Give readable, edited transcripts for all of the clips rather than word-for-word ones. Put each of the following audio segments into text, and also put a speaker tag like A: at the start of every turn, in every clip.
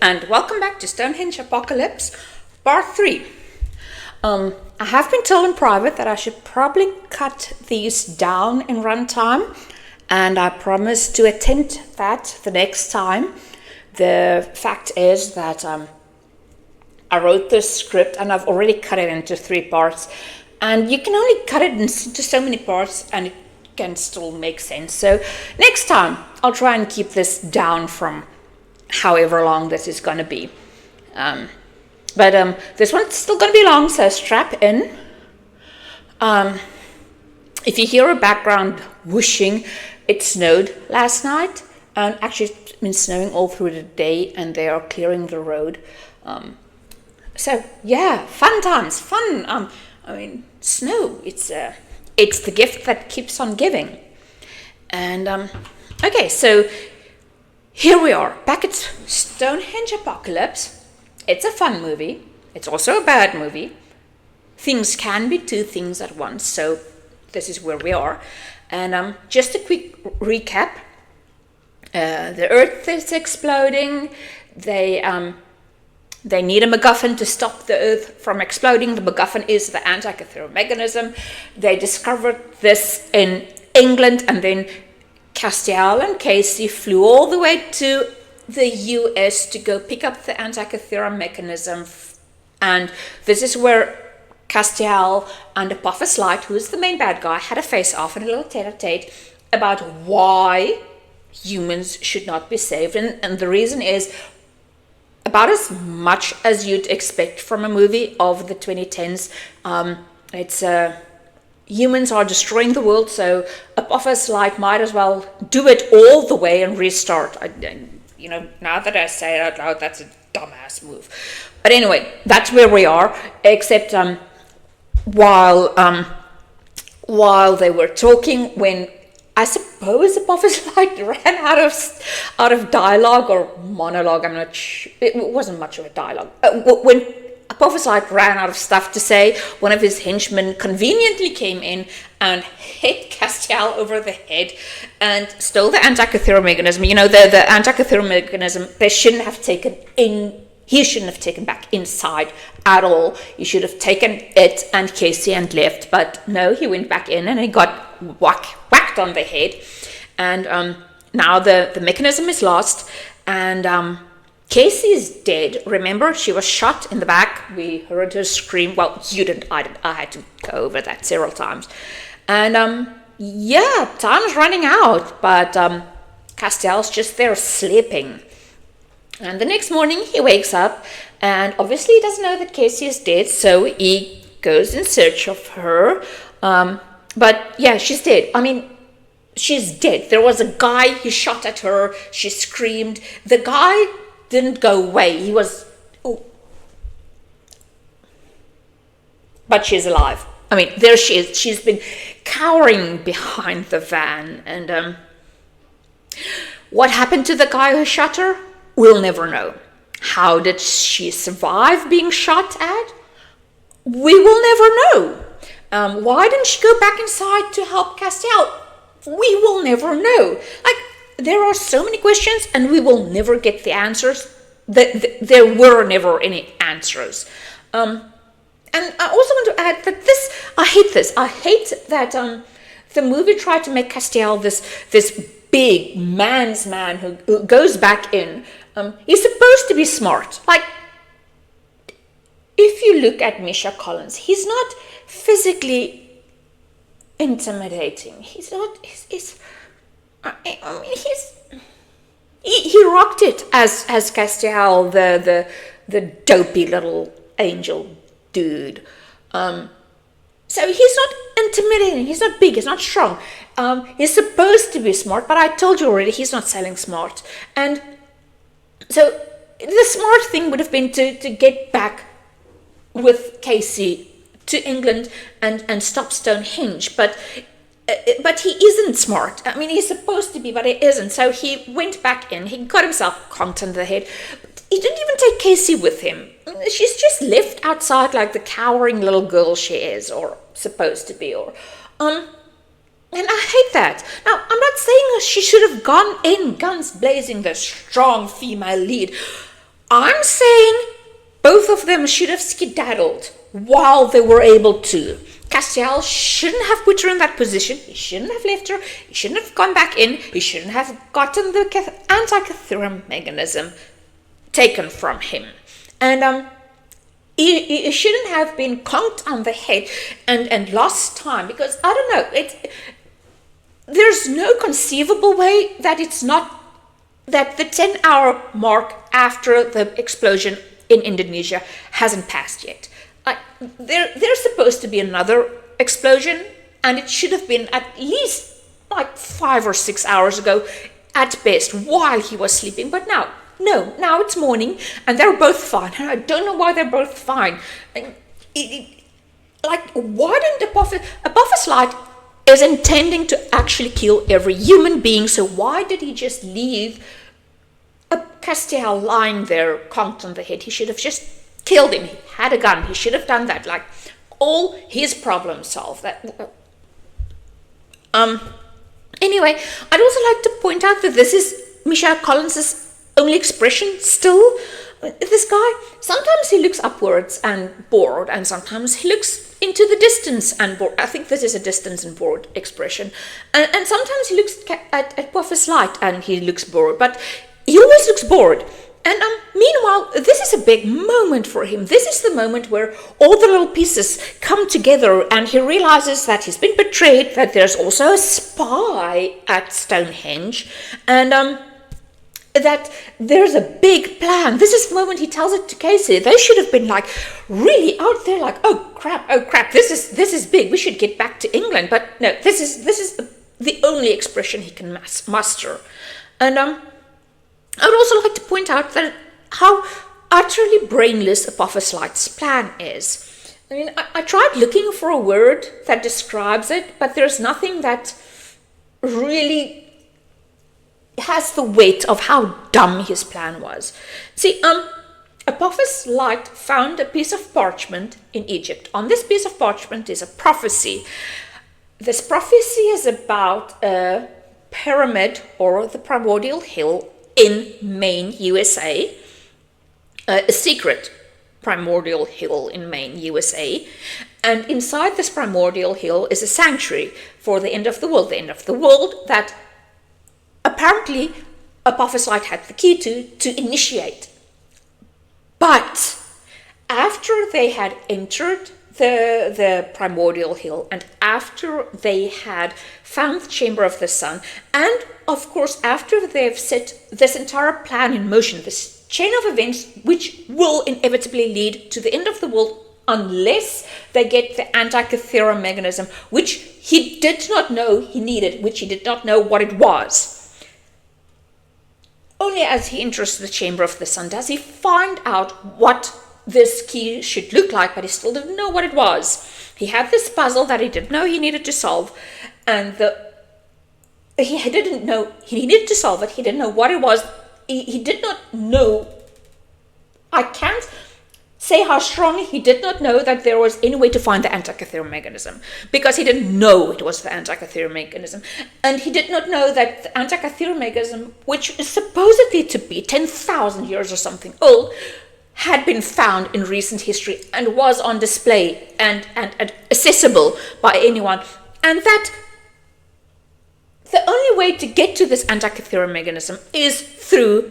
A: and welcome back to Stonehenge Apocalypse, Part 3. I have been told in private that I should probably cut these down in runtime, and I promise to attempt that the next time. The fact is that I wrote this script and I've already cut it into 3 parts, and you can only cut it into so many parts and it can still make sense. So next time I'll try and keep this down from however long this is going to be. But this one's still going to be long, so strap in. If you hear a background whooshing, it snowed last night, and actually it's been snowing all through the day, and they are clearing the road. So yeah, fun times, fun. Snow, it's the gift that keeps on giving. And okay, so here we are, back at Stonehenge Apocalypse. It's a fun movie. It's also a bad movie. Things can be 2 things at once, so this is where we are. And just a quick recap. The Earth is exploding. They need a MacGuffin to stop the Earth from exploding. The MacGuffin is the Antikythera mechanism. They discovered this in England, and then Castiel and Casey flew all the way to the US to go pick up the Antikythera mechanism. And this is where Castiel and Apophis Light, who is the main bad guy, had a face-off and a little tete-a-tete about why humans should not be saved. And the reason is about as much as you'd expect from a movie of the 2010s. It's humans are destroying the world, so Apophis Light might as well do it all the way and restart. Now that I say it out loud, that's a dumbass move. But anyway, that's where we are. Except while they were talking, when I suppose Apophis Light ran out of dialogue or monologue. I'm not sure. It wasn't much of a dialogue. When Apophis Light ran out of stuff to say, one of his henchmen conveniently came in and hit Castiel over the head and stole the Antikythera mechanism. The Antikythera mechanism, they shouldn't have taken in. He shouldn't have taken back inside at all. He should have taken it and Casey and left. But no, he went back in and he got whacked on the head. And now the mechanism is lost. And Casey is dead. Remember, she was shot in the back. We heard her scream. Well, you didn't. I did. I had to go over that several times. And time's running out. But Castiel's just there sleeping. And the next morning he wakes up, and obviously he doesn't know that Casey is dead, so he goes in search of her. But yeah, she's dead. She's dead. There was a guy, he shot at her, she screamed. The guy didn't go away. He was... Ooh. But she's alive. There she is. She's been cowering behind the van. And what happened to the guy who shot her? We'll never know. How did she survive being shot at? We will never know. Why didn't she go back inside to help Castiel? We will never know. There are so many questions, and we will never get the answers. There were never any answers. And I also want to add that I hate this. I hate that the movie tried to make Castiel this big man's man who goes back in. He's supposed to be smart. If you look at Misha Collins, he's not physically intimidating. He's not. He rocked it as Castiel, the dopey little angel dude. So he's not intimidating. He's not big. He's not strong. He's supposed to be smart, but I told you already, he's not selling smart. And so the smart thing would have been to get back with Casey to England and stop Stonehenge. But he isn't smart. He's supposed to be, but he isn't. So he went back in. He got himself conked on the head. But he didn't even take Casey with him. She's just left outside like the cowering little girl she is, or supposed to be. And I hate that. Now, I'm not saying she should have gone in guns blazing, the strong female lead. I'm saying both of them should have skedaddled while they were able to. Castiel shouldn't have put her in that position. He shouldn't have left her. He shouldn't have gone back in. He shouldn't have gotten the Antikythera mechanism taken from him. And he shouldn't have been conked on the head and lost time, because I don't know, there's no conceivable way that it's not, that the 10-hour mark after the explosion in Indonesia hasn't passed yet. Like, there's supposed to be another explosion, and it should have been at least like 5 or 6 hours ago at best, while he was sleeping. But now it's morning and they're both fine, and I don't know why they're both fine. Like, why didn't Apophis Light is intending to actually kill every human being, so why did he just leave a Castiel lying there conked on the head? He should have just killed him. He had a gun. He should have done that. Like, all his problems solved. Anyway, I'd also like to point out that this is Michelle Collins's only expression still. This guy, sometimes he looks upwards and bored, and sometimes he looks into the distance and bored. I think this is a distance and bored expression. And sometimes he looks at Apophis Light and he looks bored, but he always looks bored. And meanwhile, this is a big moment for him. This is the moment where all the little pieces come together, and he realizes that he's been betrayed, that there's also a spy at Stonehenge, and that there's a big plan. This is the moment he tells it to Casey. They should have been like really out there, like, oh crap, this is big. We should get back to England. But no, this is the only expression he can muster. And I would also like to point out that how utterly brainless Apophis Light's plan is. I mean, I tried looking for a word that describes it, but there's nothing that really has the weight of how dumb his plan was. See, Apophis Light found a piece of parchment in Egypt. On this piece of parchment is a prophecy. This prophecy is about a pyramid, or the primordial hill, in Maine, USA, a secret primordial hill in Maine, USA, and inside this primordial hill is a sanctuary for the end of the world that apparently Apophis Light had the key to initiate. But after they had entered the primordial hill, and after they had found the chamber of the sun, and of course after they've set this entire plan in motion, this chain of events which will inevitably lead to the end of the world unless they get the Antikythera mechanism, which he did not know he needed, which he did not know what it was. Only as he enters the chamber of the sun does he find out what this key should look like, but he still didn't know what it was. He had this puzzle that he didn't know he needed to solve, and he didn't know he needed to solve it. He didn't know what it was. He did not know. I can't say how strongly he did not know that there was any way to find the Antikythera mechanism, because he didn't know it was the Antikythera mechanism. And he did not know that the Antikythera mechanism, which is supposedly to be 10,000 years or something old, had been found in recent history and was on display and accessible by anyone. And that the only way to get to this Antikythera mechanism is through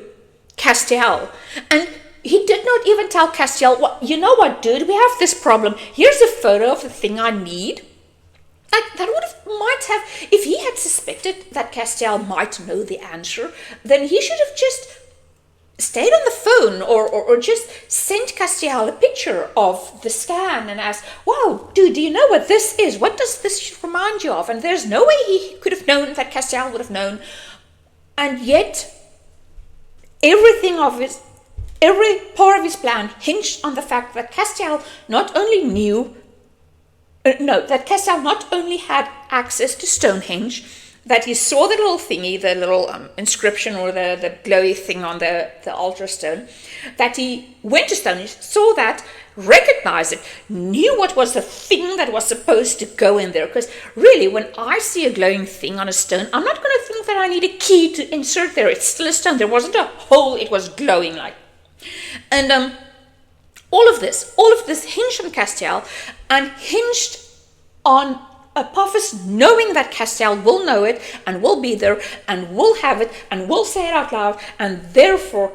A: Castiel. And he did not even tell Castiel, well, you know what, dude, we have this problem. Here's a photo of the thing I need. Like, that might have, if he had suspected that Castiel might know the answer, then he should have just stayed on the phone or just sent Castiel a picture of the scan and asked, wow, dude, do you know what this is? What does this remind you of? And there's no way he could have known, that Castiel would have known. And yet, every part of his plan hinged on the fact that Castiel not only had access to Stonehenge, that he saw the little thingy, the little inscription or the glowy thing on the altar stone, that he went to Stonehenge, saw that, recognized it, knew what was the thing that was supposed to go in there. Because really, when I see a glowing thing on a stone, I'm not going to think that I need a key to insert there. It's still a stone. There wasn't a hole. It was glowing like And all of this hinged on Castiel, and hinged on Apophis knowing that Castiel will know it and will be there and will have it and will say it out loud, and therefore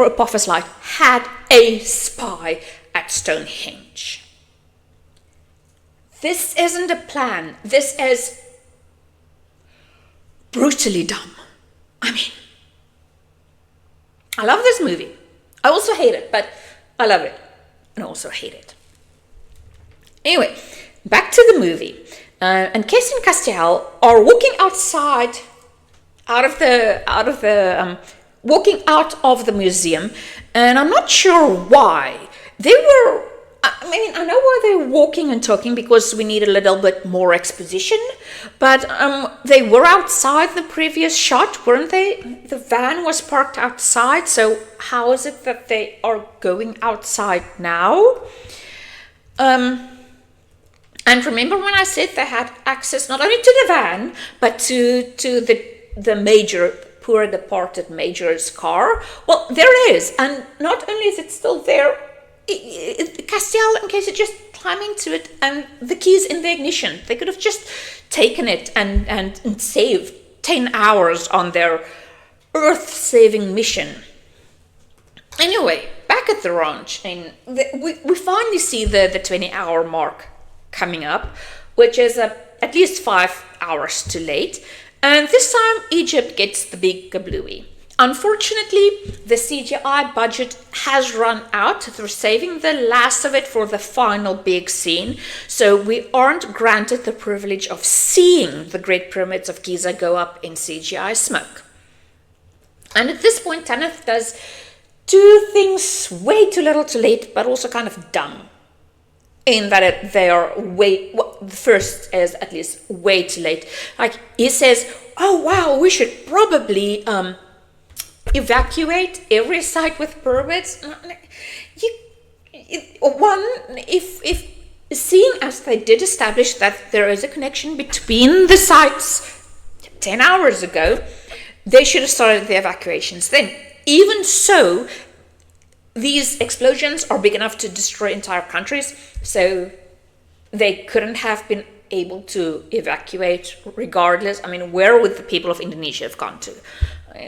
A: Apophis Light had a spy at Stonehenge. This isn't a plan. This is brutally dumb. I mean, I love this movie. I also hate it, but I love it and also hate it. Anyway, back to the movie. And Casey and Castiel are walking outside, walking out of the museum, and I'm not sure why. I know why they were walking and talking, because we need a little bit more exposition, but they were outside the previous shot, weren't they? The van was parked outside, so how is it that they are going outside now? And remember when I said they had access not only to the van, but to the major, poor departed major's car? Well, there it is, and not only is it still there, Castiel and Casey just climb into it, and the key's in the ignition. They could have just taken it and saved 10 hours on their earth-saving mission. Anyway, back at the ranch, and we finally see the 20-hour mark coming up, which is at least 5 hours too late. And this time, Egypt gets the big kablooey. Unfortunately, the CGI budget has run out. They're saving the last of it for the final big scene, so we aren't granted the privilege of seeing the Great Pyramids of Giza go up in CGI smoke. And at this point, Tanith does two things way too little too late, but also kind of dumb. In that the first is at least way too late. Like, he says, oh wow, we should probably evacuate every site with pyramids. If seeing as they did establish that there is a connection between the sites 10 hours ago, they should have started the evacuations then. Even so, these explosions are big enough to destroy entire countries, so they couldn't have been able to evacuate regardless. I mean, where would the people of Indonesia have gone to?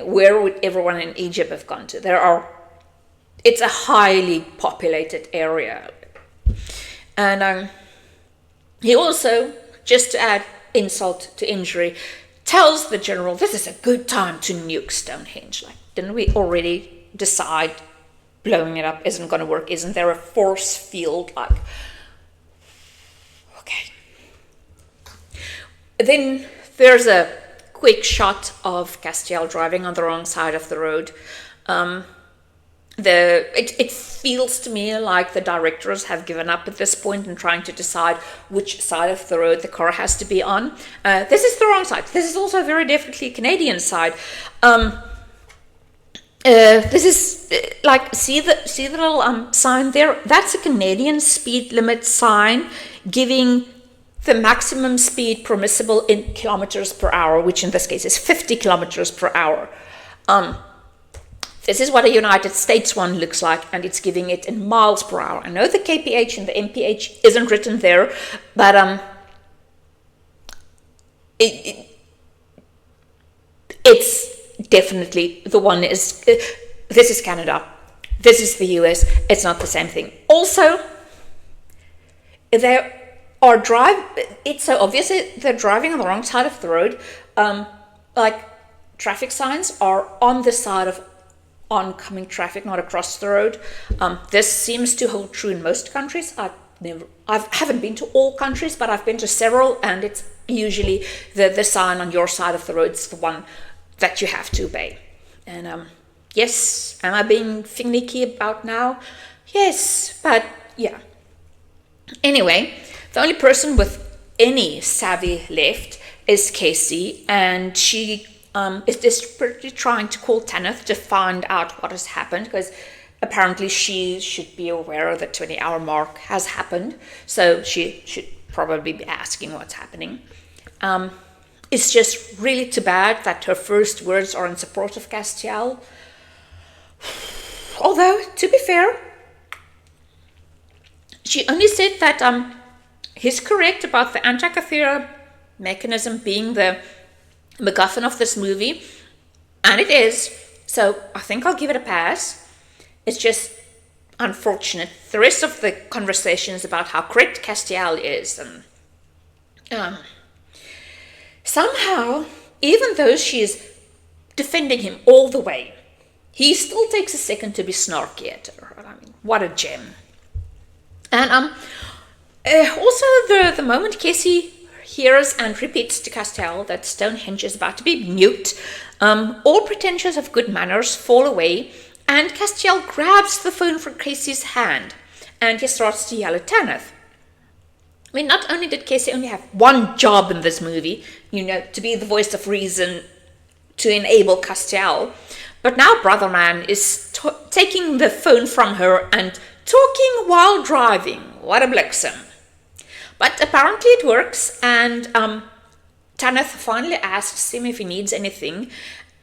A: Where would everyone in Egypt have gone to? It's a highly populated area. And he also, just to add insult to injury, tells the general, this is a good time to nuke Stonehenge. Like, didn't we already decide blowing it up isn't going to work? Isn't there a force field? Like, okay. Then there's a quick shot of Castiel driving on the wrong side of the road. It feels to me like the directors have given up at this point and trying to decide which side of the road the car has to be on. This is the wrong side. This is also very definitely a Canadian side. This is like, see the little sign there? That's a Canadian speed limit sign giving the maximum speed permissible in kilometers per hour, which in this case is 50 kilometers per hour. This is what a United States one looks like, and it's giving it in miles per hour. I know the kph and the mph isn't written there, but it's definitely the one is. This is Canada. This is the US. It's not the same thing. Also, it's so obviously they're driving on the wrong side of the road. Like, traffic signs are on the side of oncoming traffic, not across the road. This seems to hold true in most countries. I haven't been to all countries, but I've been to several, and it's usually the sign on your side of the road is the one that you have to obey. And yes, am I being finicky about now? Yes, but yeah. Anyway, the only person with any savvy left is Casey, and she is desperately trying to call Tanith to find out what has happened, because apparently she should be aware the 20-hour mark has happened, so she should probably be asking what's happening. It's just really too bad that her first words are in support of Castiel. although, to be fair, she only said that he's correct about the Antikythera mechanism being the MacGuffin of this movie, and it is, so I think I'll give it a pass. It's just unfortunate. The rest of the conversation is about how correct Castiel is, and somehow, even though she is defending him all the way, he still takes a second to be snarky at her. I mean, what a gem. And also the moment Cassie hears and repeats to Castiel that Stonehenge is about to be nuked, all pretensions of good manners fall away, and Castiel grabs the phone from Casey's hand, and he starts to yell at Tanith. I mean, not only did Casey only have one job in this movie, to be the voice of reason to enable Castiel, but now Brother Man is taking the phone from her and talking while driving. What a bliksem. But apparently it works, and Tanith finally asks him if he needs anything,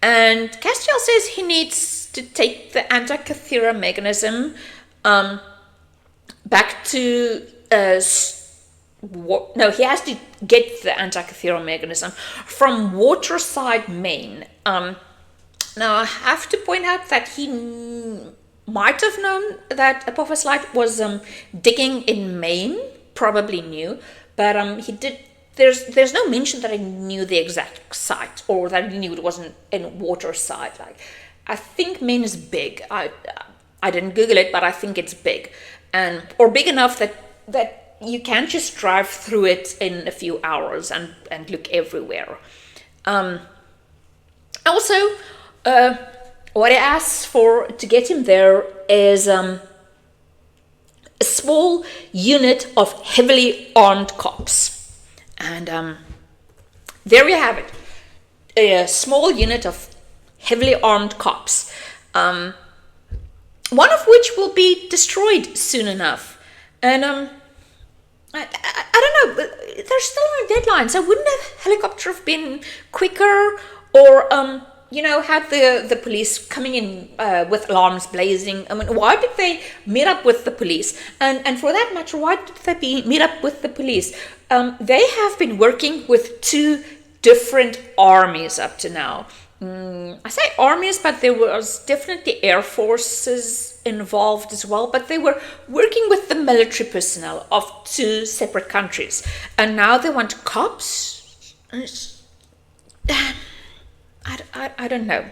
A: and Castiel says he needs to take the Antikythera mechanism back to... he has to get the Antikythera mechanism from Waterside, Maine. Now, I have to point out that he might have known that Apophis Light was digging in Maine, probably knew, but he did. There's no mention that he knew the exact site or that he knew it wasn't in Waterside. Like, I think Maine is big. I didn't Google it, but I think it's big, or big enough that you can't just drive through it in a few hours and look everywhere. Also, what he asks for to get him there is a small unit of heavily armed cops. And there you have it. A small unit of heavily armed cops. One of which will be destroyed soon enough. And I don't know, they're still on a deadline, so wouldn't a helicopter have been quicker, or had the police coming in with alarms blazing? I mean, why did they meet up with the police? And for that matter, why did they meet up with the police? They have been working with two different armies up to now. I say armies, but there was definitely air forces involved as well, but they were working with the military personnel of two separate countries, and now they want cops. I don't know.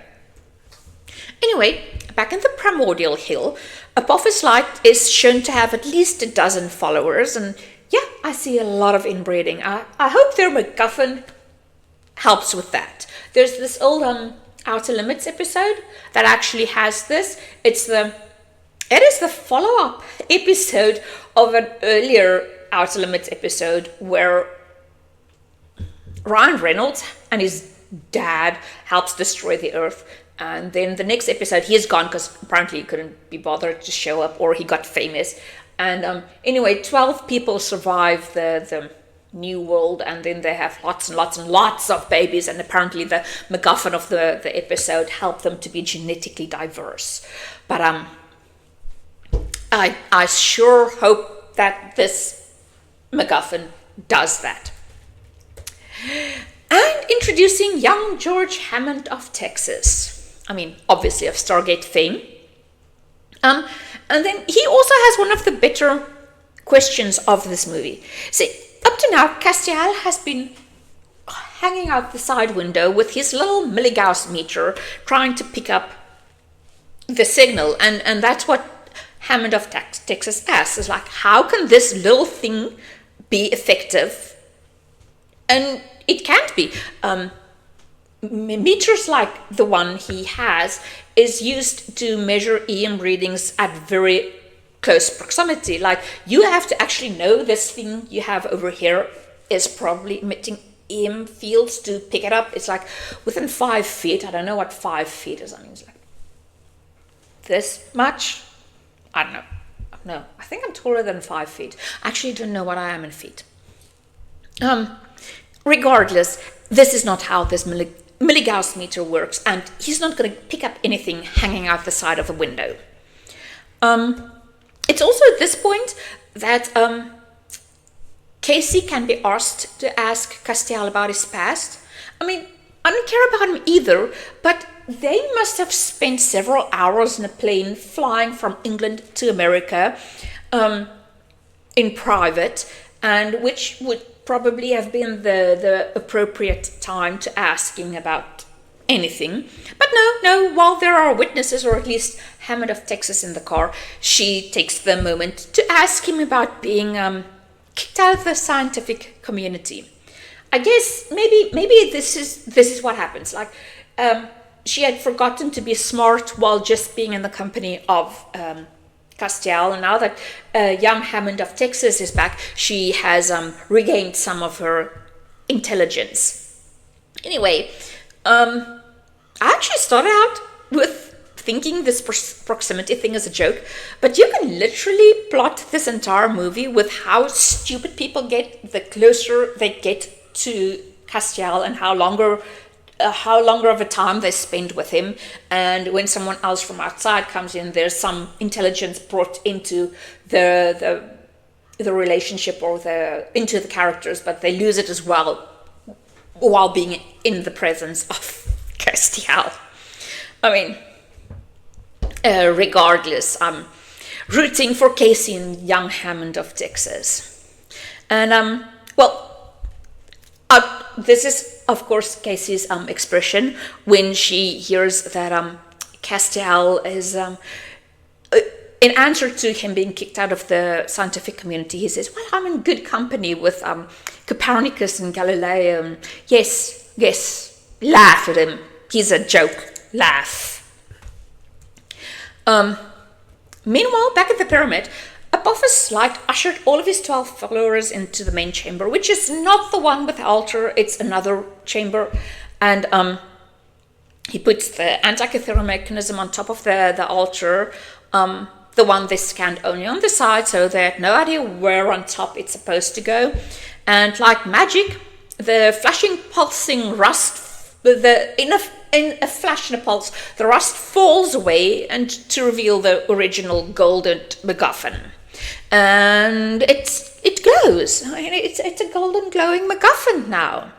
A: Anyway, back in the Primordial Hill, Apophis Light is shown to have at least a dozen followers, and yeah, I see a lot of inbreeding. I hope their MacGuffin helps with that. There's this old Outer Limits episode that actually has this. It is the follow-up episode of an earlier Outer Limits episode where Ryan Reynolds and his dad helps destroy the Earth, and then the next episode he is gone because apparently he couldn't be bothered to show up, or he got famous. And anyway, 12 people survive the New World, and then they have lots and lots and lots of babies, and apparently the MacGuffin of the episode helped them to be genetically diverse. But I sure hope that this MacGuffin does that. And introducing young George Hammond of Texas. I mean, obviously of Stargate fame. And then he also has one of the better questions of this movie. See, up to now, Castiel has been hanging out the side window with his little milligauss meter, trying to pick up the signal, and that's what Hammond of Texas asks, is like, how can this little thing be effective? And it can't be. Meters like the one he has is used to measure EM readings at very close proximity. Like, you have to actually know this thing you have over here is probably emitting EM fields to pick it up. It's like within 5 feet. I don't know what 5 feet is. I mean, it's like this much. I don't know. No, I think I'm taller than 5 feet. I actually don't know what I am in feet. Regardless, this is not how this milligauss meter works, and he's not going to pick up anything hanging out the side of a window. It's also at this point that Casey can be asked to ask Castiel about his past. I mean, I don't care about him either, but they must have spent several hours in a plane flying from England to America in private, and which would probably have been the appropriate time to ask him about anything. But no, while there are witnesses, or at least Hammond of Texas in the car, she takes the moment to ask him about being kicked out of the scientific community. I guess maybe this is what happens. Like, she had forgotten to be smart while just being in the company of Castiel, and now that young Hammond of Texas is back, she has regained some of her intelligence. Anyway, I actually started out with thinking this proximity thing is a joke, but you can literally plot this entire movie with how stupid people get the closer they get to Castiel, and how longer of a time they spend with him. And when someone else from outside comes in, there's some intelligence brought into the relationship, or into the characters, but they lose it as well while being in the presence of Castiel. I mean, regardless, I'm rooting for Casey and young Hammond of Texas. And this is, of course, Casey's expression when she hears that Castiel is, in answer to him being kicked out of the scientific community, he says, well, I'm in good company with Copernicus and Galileo. Yes, laugh at him. He's a joke. Laugh. Meanwhile, back at the pyramid, Apophis Light ushered all of his 12 followers into the main chamber, which is not the one with the altar, it's another chamber. And he puts the anti-cathedral mechanism on top of the altar, the one they scanned only on the side, so they had no idea where on top it's supposed to go. And like magic, the flashing, pulsing rust, in a flash and a pulse, the rust falls away, and to reveal the original golden MacGuffin. And it glows. I mean, it's a golden glowing MacGuffin now.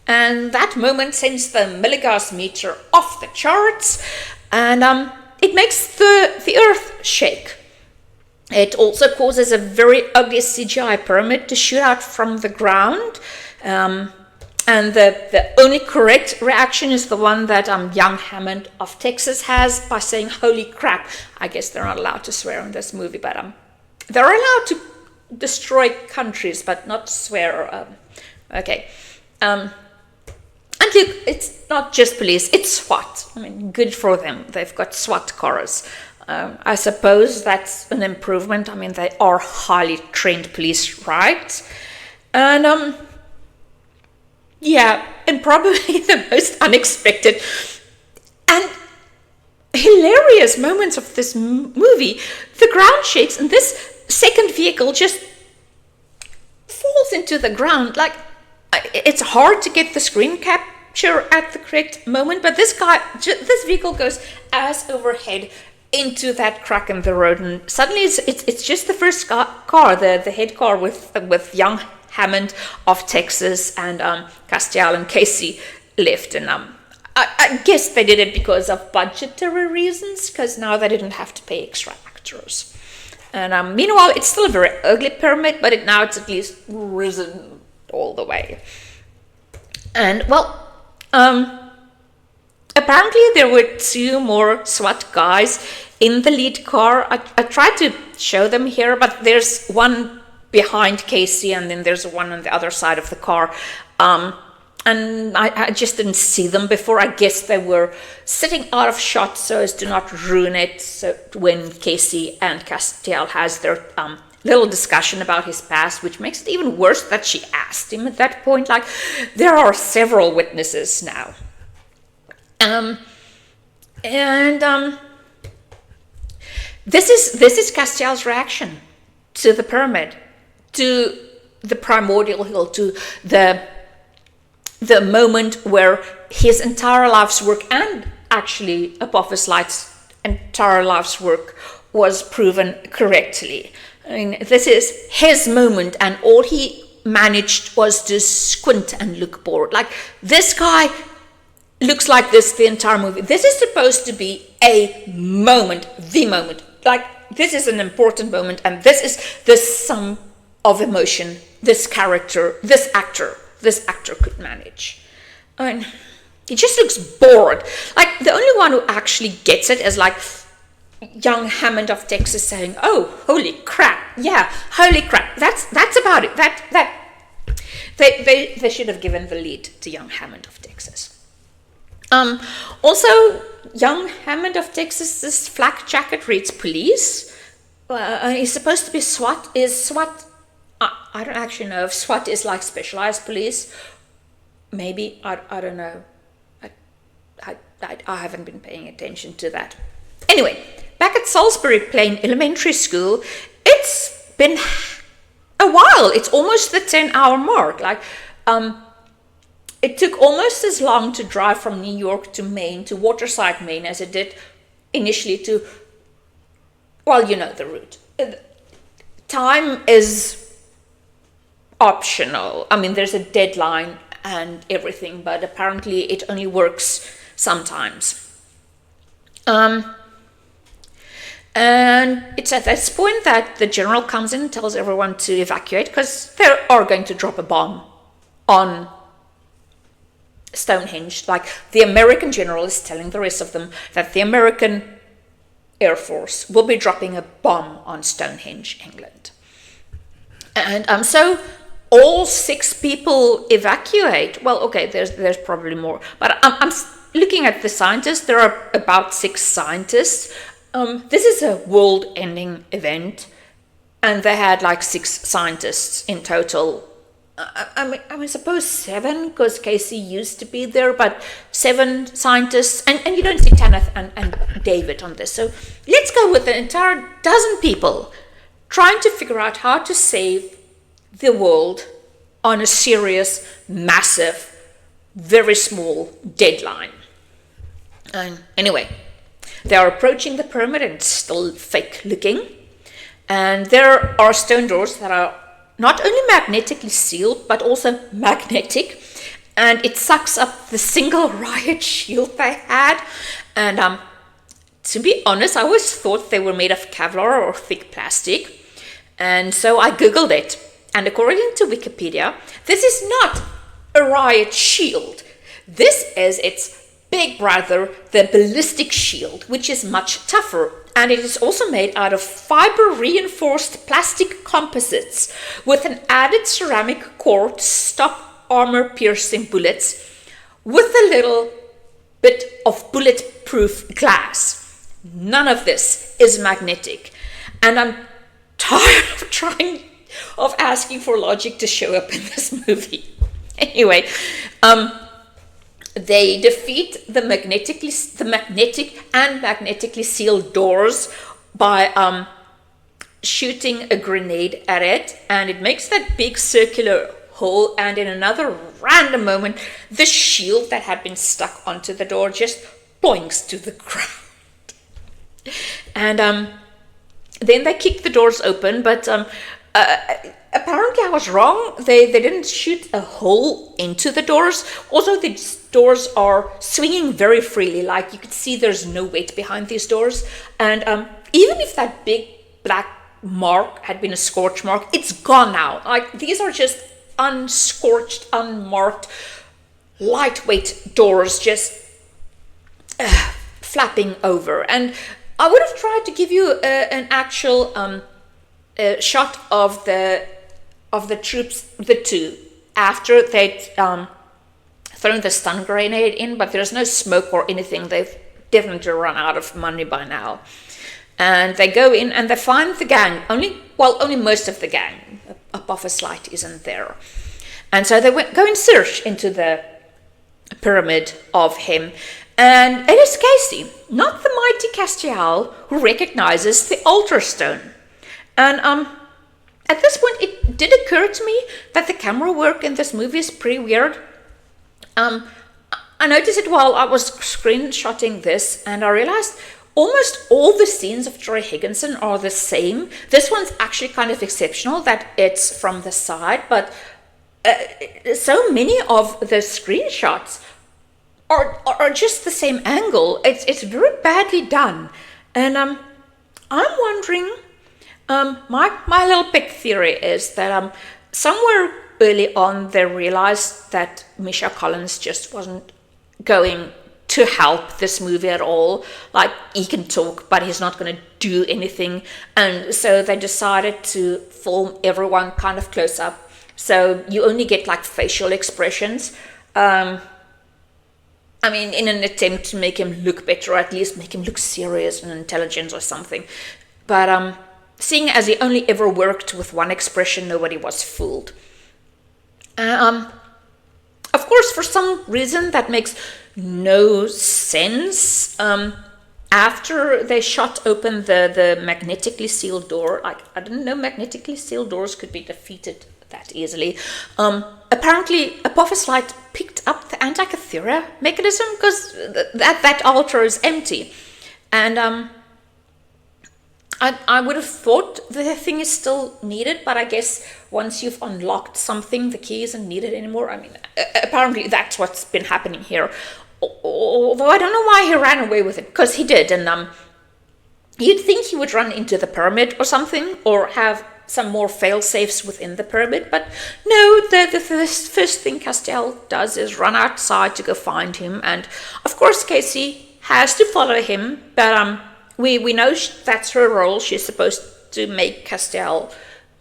A: And that moment sends the milligauss meter off the charts, and it makes the earth shake. It also causes a very ugly CGI pyramid to shoot out from the ground. And the only correct reaction is the one that young Hammond of Texas has by saying, holy crap. I guess they're not allowed to swear in this movie, but they're allowed to destroy countries, but not swear. Okay. And look, it's not just police, it's SWAT. I mean, good for them. They've got SWAT cars. I suppose that's an improvement. I mean, they are highly trained police, right? And yeah, and probably the most unexpected and hilarious moments of this movie, the ground shakes and this second vehicle just falls into the ground. Like, it's hard to get the screen capture at the correct moment, but this vehicle goes ass overhead into that crack in the road, and suddenly it's just the first car, the head car with young Hammond of Texas and Castiel and Casey left. And I guess they did it because of budgetary reasons, because now they didn't have to pay extra actors. And meanwhile, it's still a very ugly pyramid, but it's at least risen all the way. And well, apparently there were 2 more SWAT guys in the lead car. I tried to show them here, but there's one behind Casey, and then there's one on the other side of the car. And I just didn't see them before. I guess they were sitting out of shot so as to not ruin it. So when Casey and Castiel has their little discussion about his past, which makes it even worse that she asked him at that point. Like, there are several witnesses now. This is Castiel's reaction to the pyramid, to the primordial hill, to the moment where his entire life's work, and actually Apophis Light's entire life's work, was proven correctly. I mean, this is his moment, and all he managed was to squint and look bored. Like, this guy looks like this the entire movie. This is supposed to be a moment, the moment. Like, this is an important moment, and this is the sum of emotion this character, this actor could manage. I mean, he just looks bored. Like, the only one who actually gets it is like young Hammond of Texas saying, "Oh, holy crap! Yeah, holy crap! That's about it. They should have given the lead to young Hammond of Texas." Also, young Hammond of Texas's flak jacket reads police. He's supposed to be SWAT. Is SWAT? I don't actually know if SWAT is like specialized police. Maybe I don't know. I haven't been paying attention to that. Anyway, back at Salisbury Plain Elementary School, it's been a while. It's almost the 10-hour mark. Like, it took almost as long to drive from New York to Maine, to Waterside, Maine, as it did initially to, well, you know the route. Time is optional. I mean, there's a deadline and everything, but apparently it only works sometimes. And it's at this point that the general comes in and tells everyone to evacuate, because they are going to drop a bomb on Stonehenge. Like, the American general is telling the rest of them that the American Air Force will be dropping a bomb on Stonehenge, England. And so all 6 people evacuate. Well, okay, there's probably more, but I'm looking at the scientists. There are about 6 scientists. This is a world-ending event, and they had like 6 scientists in total. I mean, suppose 7, because Casey used to be there, but 7 scientists, and you don't see Tanith and David on this. So let's go with an entire dozen people trying to figure out how to save the world on a serious, massive, very small deadline. And anyway, they are approaching the pyramid, and it's still fake looking. And there are stone doors that are not only magnetically sealed, but also magnetic. And it sucks up the single riot shield they had. And to be honest, I always thought they were made of Kevlar or thick plastic. And so I Googled it. And according to Wikipedia, this is not a riot shield. This is its big brother, the ballistic shield, which is much tougher. And it is also made out of fiber-reinforced plastic composites with an added ceramic core to stop armor-piercing bullets, with a little bit of bulletproof glass. None of this is magnetic. And I'm tired of asking for logic to show up in this movie. Anyway, they defeat the magnetic and magnetically sealed doors by shooting a grenade at it, and it makes that big circular hole, and in another random moment, the shield that had been stuck onto the door just boinks to the ground. And then they kick the doors open, but apparently I was wrong. They didn't shoot a hole into the doors. Also, the doors are swinging very freely. Like, you could see there's no weight behind these doors. And even if that big black mark had been a scorch mark, it's gone now. Like, these are just unscorched, unmarked, lightweight doors just flapping over. And I would have tried to give you an actual shot of the troops, the 2, after they'd thrown the stun grenade in, but there's no smoke or anything. They've definitely run out of money by now. And they go in and they find the gang. Only most of the gang. Apophis Light isn't there. And so they go in search into the pyramid of him. And it is Casey, not the mighty Castiel, who recognizes the altar stone. And at this point, it did occur to me that the camera work in this movie is pretty weird. I noticed it while I was screenshotting this, and I realized almost all the scenes of Troy Higginson are the same. This one's actually kind of exceptional that it's from the side, but so many of the screenshots are just the same angle. It's very badly done. And I'm wondering, my little pet theory is that somewhere early on they realized that Misha Collins just wasn't going to help this movie at all. Like, he can talk, but he's not going to do anything. And so they decided to film everyone kind of close up. So you only get like facial expressions. I mean, in an attempt to make him look better, or at least make him look serious and intelligent or something. But seeing as he only ever worked with one expression, nobody was fooled. Of course, for some reason that makes no sense, after they shot open the magnetically sealed door, like, I didn't know magnetically sealed doors could be defeated that easily. Apparently, Apophis Light picked up the Antikythera mechanism because that altar is empty. And I would have thought the thing is still needed, but I guess once you've unlocked something, the key isn't needed anymore. I mean, apparently that's what's been happening here. Although I don't know why he ran away with it, because he did. And you'd think he would run into the pyramid or something, or have some more fail-safes within the pyramid. But no, the first thing Castiel does is run outside to go find him. And of course, Casey has to follow him, but we know that's her role. She's supposed to make Castiel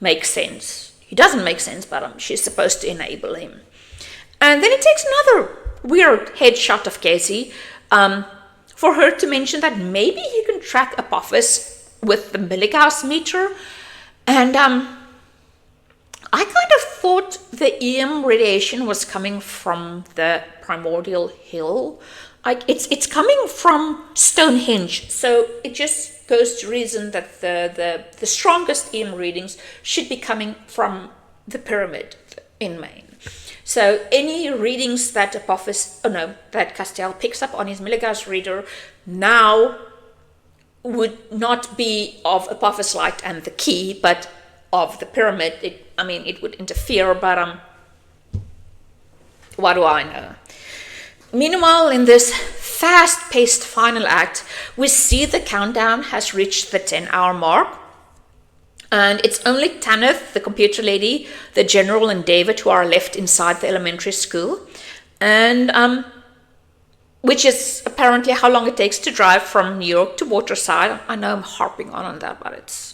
A: make sense. He doesn't make sense, but she's supposed to enable him. And then it takes another weird headshot of Casey for her to mention that maybe he can track Apophis with the Milligauss meter. And I kind of thought the EM radiation was coming from the primordial hill. Like, it's coming from Stonehenge, so it just goes to reason that the strongest EM readings should be coming from the pyramid in Maine. So any readings that that Castiel picks up on his Milligauss reader now would not be of Apophis Light and the key, but of the pyramid. It would interfere, but what do I know? Meanwhile, in this fast-paced final act, we see the countdown has reached the 10-hour mark. And it's only Tanith, the computer lady, the general, and David who are left inside the elementary school. And which is apparently how long it takes to drive from New York to Waterside. I know I'm harping on that, but it's...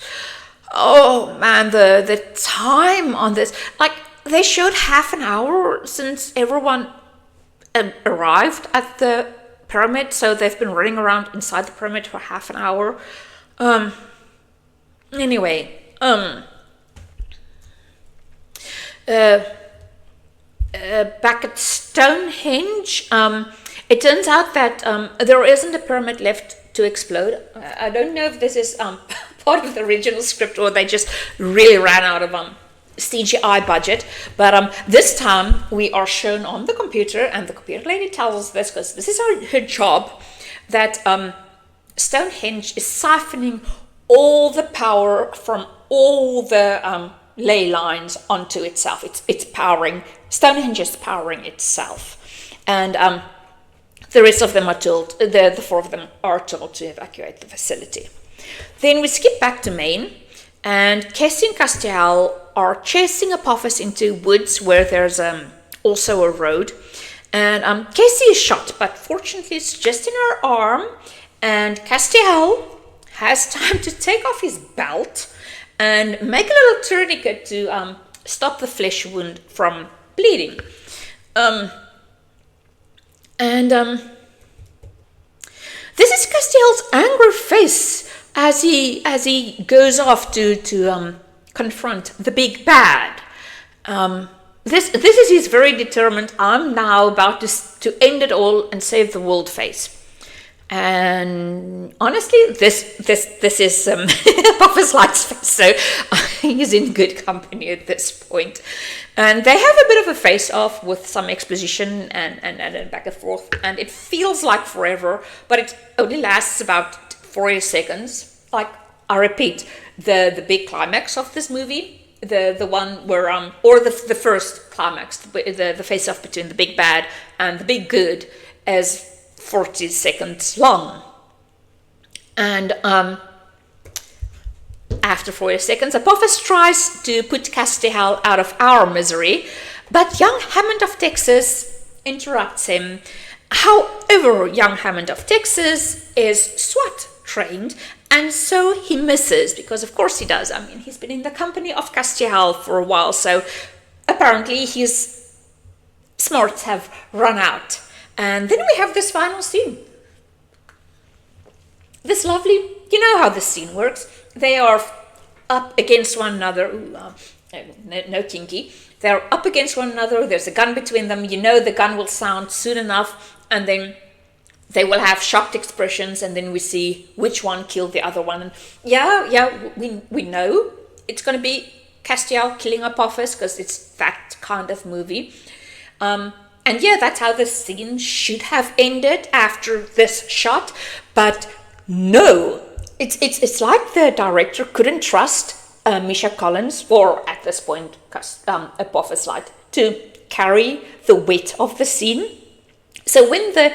A: Oh, man, the time on this. Like, they showed half an hour since everyone arrived at the pyramid, so they've been running around inside the pyramid for half an hour. Anyway, back at Stonehenge, it turns out that there isn't a pyramid left to explode. I don't know if this is part of the original script or they just really ran out of CGI budget, but this time we are shown on the computer, and the computer lady tells us this because this is her job, that Stonehenge is siphoning all the power from all the ley lines onto itself. It's powering, Stonehenge is powering itself, and the rest of them are told, the four of them are told to evacuate the facility. Then we skip back to Maine, and Cassie and Castiel are chasing Apophis into woods where there's also a road. And Cassie is shot, but fortunately it's just in her arm. And Castiel has time to take off his belt and make a little tourniquet to stop the flesh wound from bleeding. This is Castiel's angry face as he goes off to confront the big bad. This is his very determined, I'm now about to end it all and save the world face. And honestly, this is Apophis Light's face, so he's in good company at this point. And they have a bit of a face-off with some exposition and back and forth, and it feels like forever, but it only lasts about 40 seconds. Like, I repeat, the big climax of this movie, the one where or the first climax, the face off between the big bad and the big good, is 40 seconds long. And after 40 seconds, Apophis tries to put Castiel out of our misery, but young Hammond of Texas interrupts him. However, young Hammond of Texas is SWAT trained, and so he misses, because of course he does. I mean, he's been in the company of Castiel for a while, so apparently his smarts have run out. And then we have this final scene. This lovely, you know how this scene works. They are up against one another. Ooh, no kinky. They're up against one another. There's a gun between them. You know the gun will sound soon enough, and then they will have shocked expressions, and then we see which one killed the other one. And we know it's going to be Castiel killing Apophis, because it's that kind of movie. And yeah, that's how the scene should have ended after this shot. But no, it's like the director couldn't trust Misha Collins, or at this point Apophis Light, to carry the weight of the scene. So when the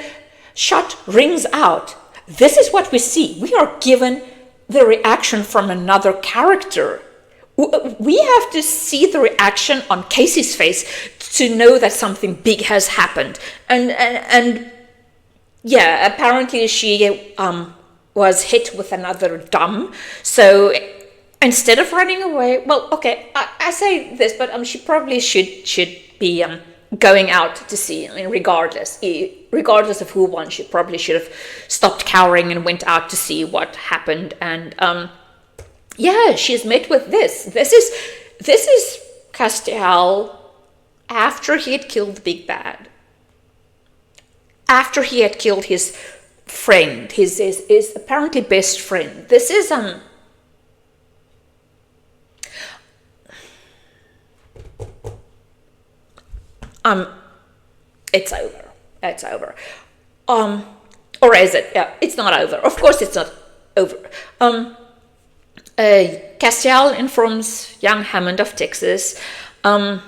A: shot rings out, this is what we see. We are given the reaction from another character. We have to see the reaction on Casey's face to know that something big has happened. And yeah, apparently she was hit with another dumb. So instead of running away, well, okay, I say this, but she probably should be going out to sea. I mean, regardless of who won, she probably should have stopped cowering and went out to see what happened. And yeah, she's met with this. This is Castiel after he had killed the big bad. After he had killed his friend, his apparently best friend. This is it's over. It's over. Or is it? Yeah, it's not over. Of course it's not over. Castiel informs young Hammond of Texas that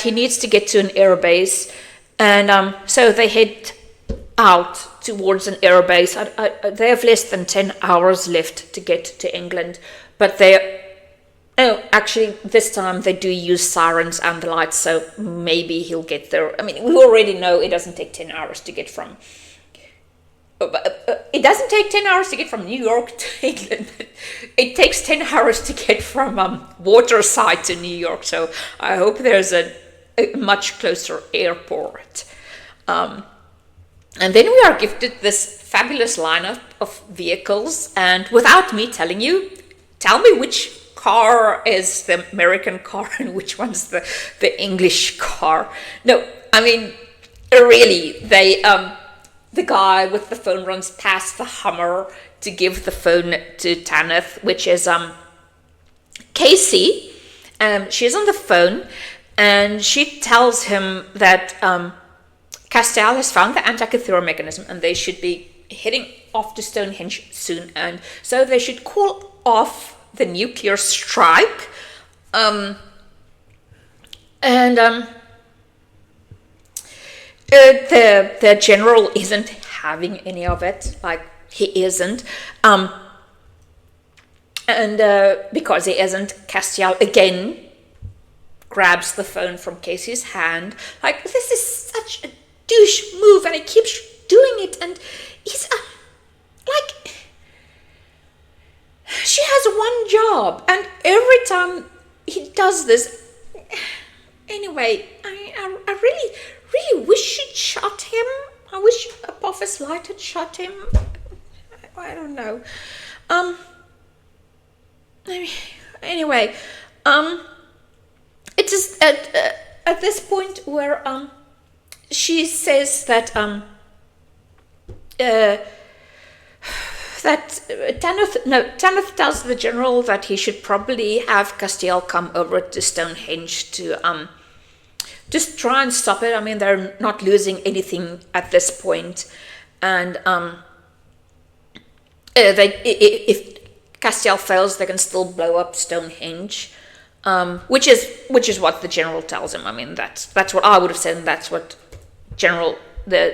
A: he needs to get to an air base, and so they head out towards an air base. They have less than 10 hours left to get to England, but actually this time they do use sirens and the lights, so maybe he'll get there. I mean, we already know it doesn't take 10 hours to get from it doesn't take 10 hours to get from New York to England. It takes 10 hours to get from Waterside to New York, so I hope there's a much closer airport. And then we are gifted this fabulous lineup of vehicles, and without me telling you, tell me which car is the American car and which one's the English car. No, I mean, really, the guy with the phone runs past the Hummer to give the phone to Tanith, which is Casey. She's on the phone, and she tells him that Castiel has found the Antikythera mechanism, and they should be heading off to Stonehenge soon, and so they should call off the nuclear strike. The general isn't having any of it, like he isn't, because he isn't, Castiel again grabs the phone from Casey's hand. Like, this is such a douche move, and he keeps doing it, and he's like, she has one job, and every time he does this, anyway, I really wish she'd shot him. I wish Apophis Light had shot him. I don't know. Anyway, it is at this point where she says that Tanith tells the general that he should probably have Castiel come over to Stonehenge to just try and stop it. I mean, they're not losing anything at this point. And if Castiel fails, they can still blow up Stonehenge, which is what the general tells him. I mean, that's what I would have said, and that's what General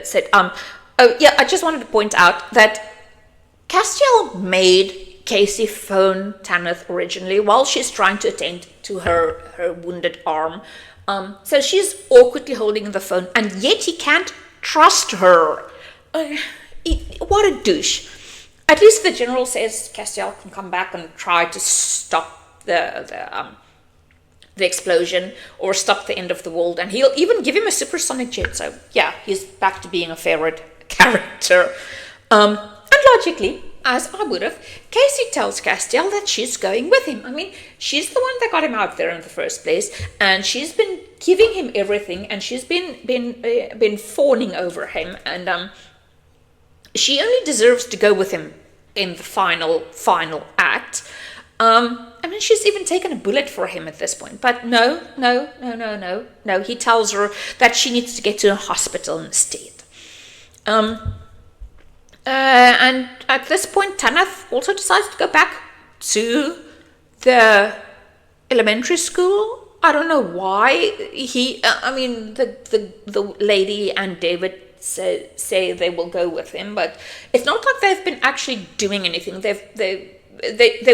A: said. Oh yeah, I just wanted to point out that Castiel made Casey phone Tanith originally while she's trying to attend to her wounded arm. So she's awkwardly holding the phone, and yet he can't trust her. What a douche. At least the general says Castiel can come back and try to stop the explosion or stop the end of the world, and he'll even give him a supersonic jet. So yeah, he's back to being a favorite character. And logically, as I would have, Casey tells Castiel that she's going with him. I mean, she's the one that got him out there in the first place, and she's been giving him everything, and she's been fawning over him, and she only deserves to go with him in the final act. I mean, she's even taken a bullet for him at this point. But no. He tells her that she needs to get to a hospital instead. And at this point, Tanith also decides to go back to the elementary school. I don't know why the lady and David say they will go with him, but it's not like they've been actually doing anything. They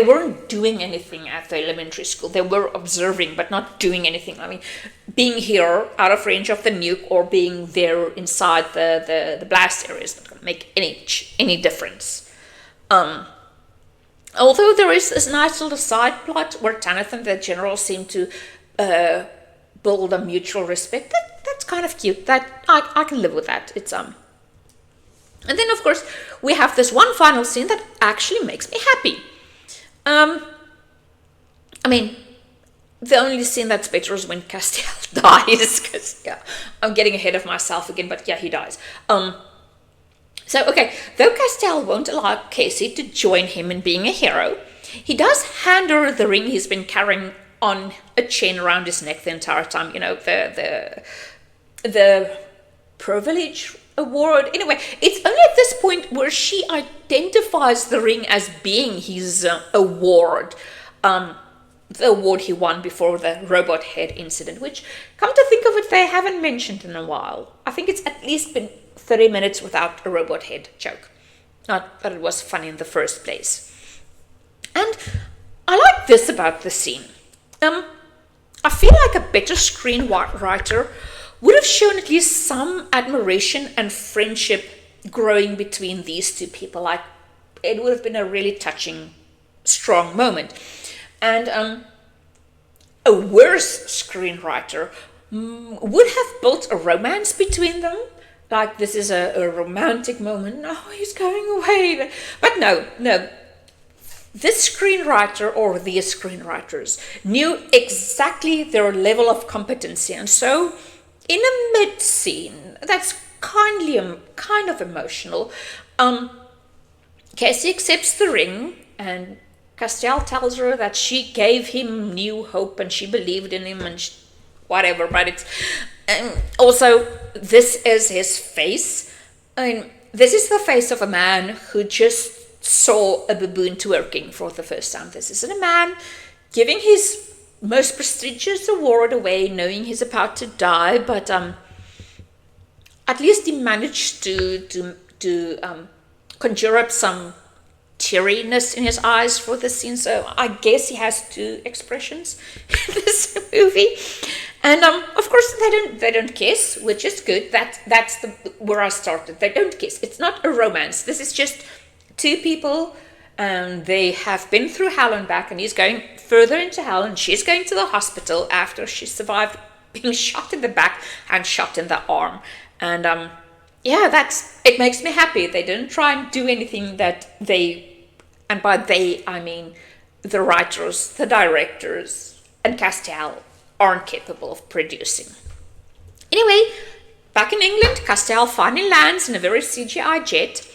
A: weren't doing anything at the elementary school. They were observing, but not doing anything. I mean, being here out of range of the nuke or being there inside the blast area is not going to make any difference. Although there is this nice little side plot where Tanith and the general seem to build a mutual respect. That's kind of cute. That I can live with that. It's And then of course we have this one final scene that actually makes me happy. I mean, the only scene that's better is when Castiel dies, because yeah, I'm getting ahead of myself again, but yeah, he dies. So okay, though Castiel won't allow Casey to join him in being a hero, he does hand her the ring he's been carrying on a chain around his neck the entire time. You know, the privilege award. Anyway, it's only at this point where she identifies the ring as being his award. The award he won before the robot head incident, which, come to think of it, they haven't mentioned in a while. I think it's at least been 30 minutes without a robot head joke. Not that it was funny in the first place. And I like this about the scene. I feel like a better screenwriter would have shown at least some admiration and friendship growing between these two people. Like, it would have been a really touching, strong moment. And a worse screenwriter would have built a romance between them. Like, this is a romantic moment. Oh, he's going away. But no. This screenwriter, or these screenwriters, knew exactly their level of competency. And so, in a mid-scene that's kind of emotional, Casey accepts the ring, and Castiel tells her that she gave him new hope and she believed in him and whatever. But it's also, this is his face. I mean, this is the face of a man who just saw a baboon twerking for the first time. This isn't a man giving his most prestigious award away, knowing he's about to die, but at least he managed to conjure up some teariness in his eyes for this scene. So I guess he has two expressions in this movie. And of course they don't kiss, which is good. That's where I started. They don't kiss. It's not a romance. This is just two people, and they have been through hell and back, and he's going further into hell, and she's going to the hospital after she survived being shot in the back and shot in the arm. And yeah, it makes me happy. They didn't try and do anything that and by they I mean the writers, the directors, and Castiel aren't capable of producing. Anyway, back in England, Castiel finally lands in a very CGI jet,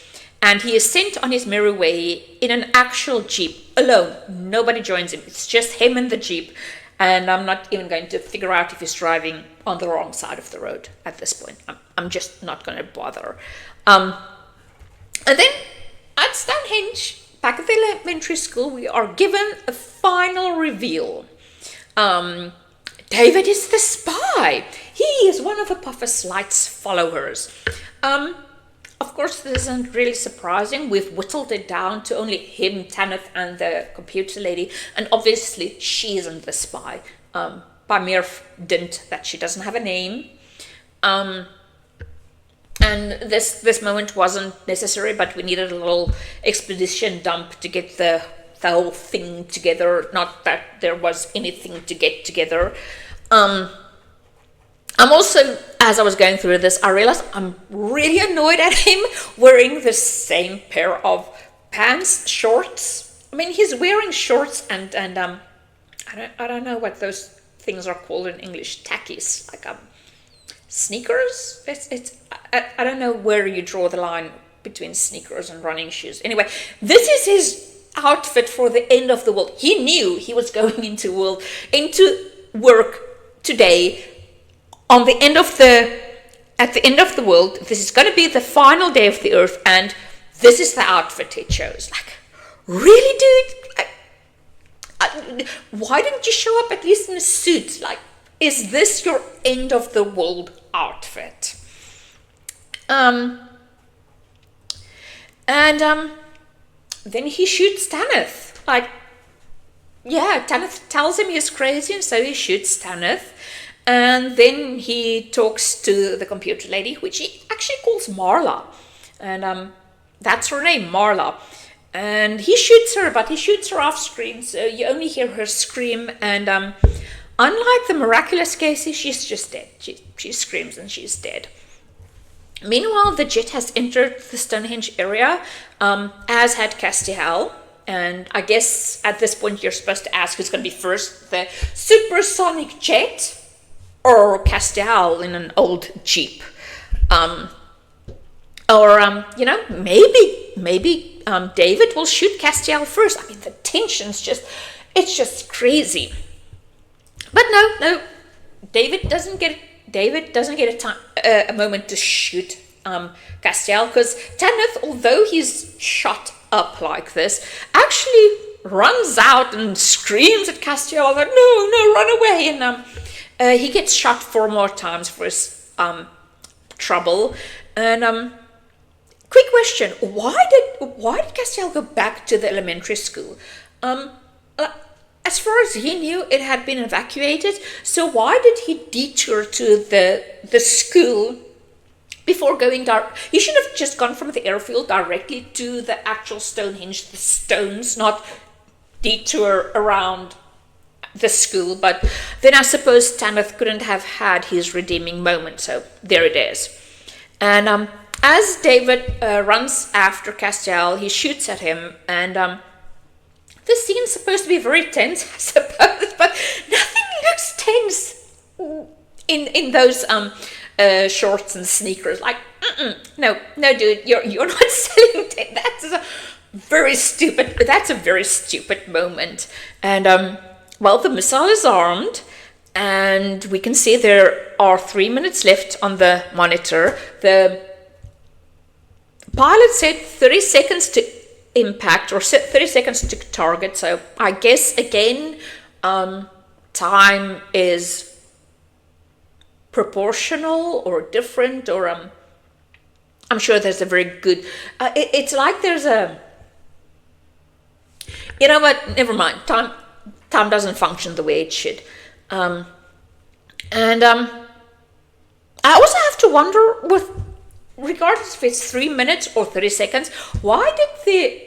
A: and he is sent on his merry way in an actual jeep, alone. Nobody joins him. It's just him and the jeep, and I'm not even going to figure out if he's driving on the wrong side of the road at this point. I'm just not going to bother. And then at Stonehenge, back at the elementary school, we are given a final reveal. David is the spy. He is one of the Apophis Light's followers. Of course, this isn't really surprising. We've whittled it down to only him, Tanith, and the computer lady. And obviously, she isn't the spy, by mere dint that she doesn't have a name. And this moment wasn't necessary, but we needed a little expedition dump to get the whole thing together. Not that there was anything to get together. I'm also, as I was going through this, I realized I'm really annoyed at him wearing the same pair of pants, shorts. I mean, he's wearing shorts and I don't know what those things are called in English, tackies, like sneakers. I don't know where you draw the line between sneakers and running shoes. Anyway, this is his outfit for the end of the world. He knew he was going into work today at the end of the world. This is going to be the final day of the earth, and this is the outfit he chose. Like, really, dude? Why didn't you show up at least in a suit? Like, is this your end of the world outfit? Then he shoots Tanith. Like, yeah, Tanith tells him he's crazy, and so he shoots Tanith. And then he talks to the computer lady, which he actually calls Marla. And that's her name, Marla. And he shoots her, but he shoots her off screen, so you only hear her scream. And unlike the miraculous Casey, she's just dead. She screams and she's dead. Meanwhile, the jet has entered the Stonehenge area, as had Castiel. And I guess at this point you're supposed to ask who's going to be first, the supersonic jet or Castiel in an old Jeep. Maybe David will shoot Castiel first. I mean, the tension's it's just crazy. But no, David doesn't get a moment to shoot Castiel, because Tanith, although he's shot up like this, actually runs out and screams at Castiel that no, run away, and he gets shot 4 more times for his trouble. And quick question: why did Castiel go back to the elementary school? As far as he knew, it had been evacuated. So why did he detour to the school before going down? He should have just gone from the airfield directly to the actual Stonehenge, the stones, not detour around the school. But then I suppose Tanith couldn't have had his redeeming moment. So there it is. And as David runs after Castiel, he shoots at him, and this scene's supposed to be very tense, I suppose, but nothing looks tense in those shorts and sneakers. Like, no, dude, you're not selling tense. That's a very stupid moment. And the missile is armed, and we can see there are 3 minutes left on the monitor. The pilot said 30 seconds to impact, or 30 seconds to target. So I guess again, time is proportional or different, or I'm sure there's a very good. It's like there's a. You know what? Never mind. Time doesn't function the way it should. I also have to wonder, with regardless if it's 3 minutes or 30 seconds, why did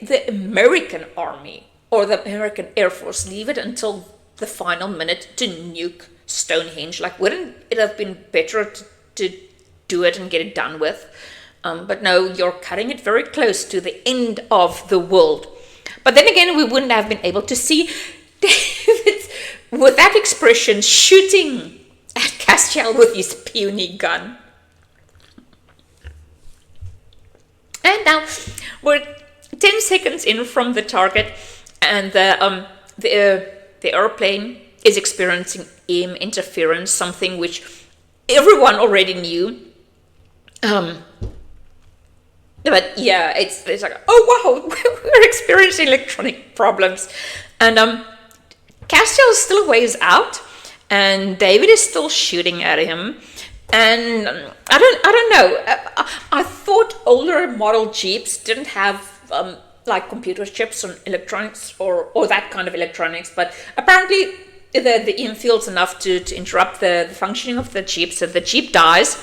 A: the American Army or the American Air Force leave it until the final minute to nuke Stonehenge? Like, wouldn't it have been better to do it and get it done with? But no, you're cutting it very close to the end of the world. But then again, we wouldn't have been able to see David with that expression shooting at Castiel with his puny gun. And now we're 10 seconds in from the target, and the airplane is experiencing aim interference, something which everyone already knew. But yeah, it's like, oh wow, we're experiencing electronic problems, and Castiel is still a ways out, and David is still shooting at him. And I don't know. I thought older model Jeeps didn't have like computer chips or electronics or that kind of electronics, but apparently the infield's enough to interrupt the functioning of the Jeep, so the Jeep dies.